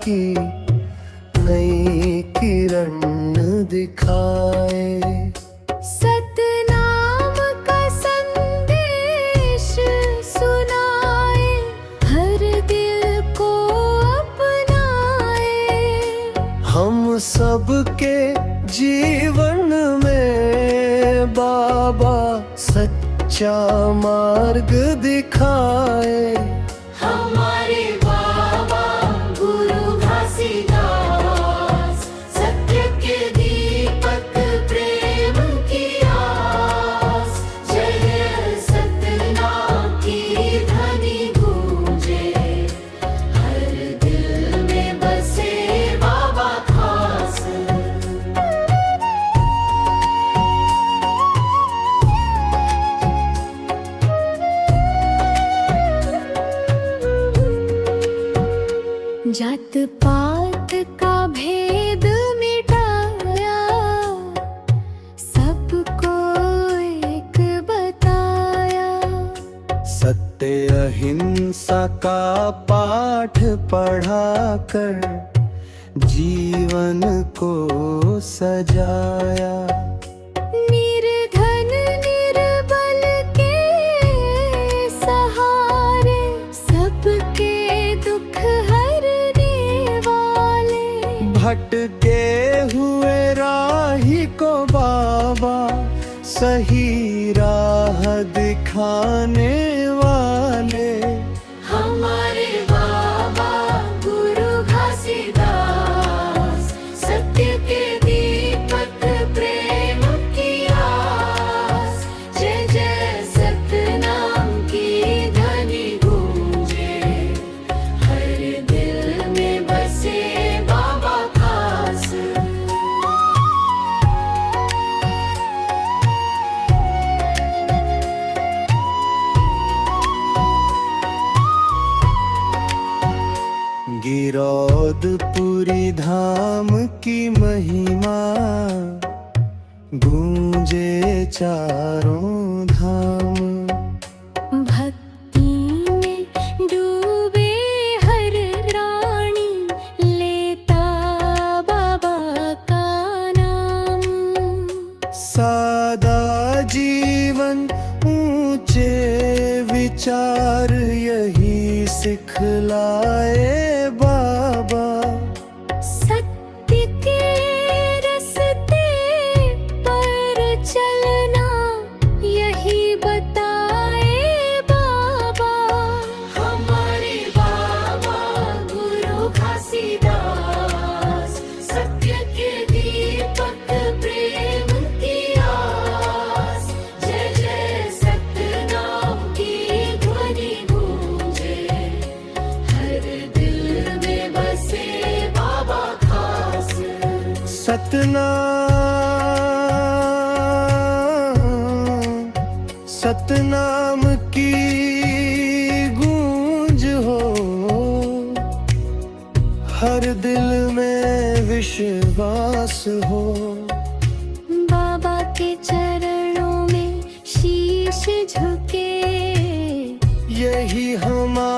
की नई किरण दिखाए। सतनाम का संदेश सुनाए, हर दिल को अपनाए। हम सबके जीवन में बाबा सच्चा मार्ग दिखाए। हमारे बाबा गुरु घासीदास, सत्य के दीपक प्रेम की आस। जय सतनाम की ध्वनि गूंजे, हर दिल में बसे बाबा खास। जात पात का भेद मिटाया, सबको एक बताया। सत्य अहिंसा का पाठ पढ़ाकर जीवन को सजाया। निर्धन निर्बल के सहारे, सबके दुख हरने वाले। भटके हुए राही को बाबा सही राह दिखाने वाले। हमारे बाबा गुरु घासीदास, सत्य के दीपक प्रेम की आस। जय जय सतनाम की ध्वनि गूंजे, हर दिल में बसे बाबा खास। गिरौदपुरी धाम की महिमा गूंजे चारों धाम। भक्ति में डूबे हर प्राणी, लेता बाबा का नाम। सादा जीवन ऊंचे विचार यही सिखलाए बाबा। सत्य के रास्ते पर चलना यही बताए बाबा। हमारे बाबा गुरु घासीदास, सत्य के दीपक प्रेम की आस। जय जय सतनाम की ध्वनि गूंजे, हर दिल में बसे बाबा खास। सतनाम की गूंज हो, हर दिल में विश्वास हो। बाबा के चरणों में शीश झुके, यही हमारा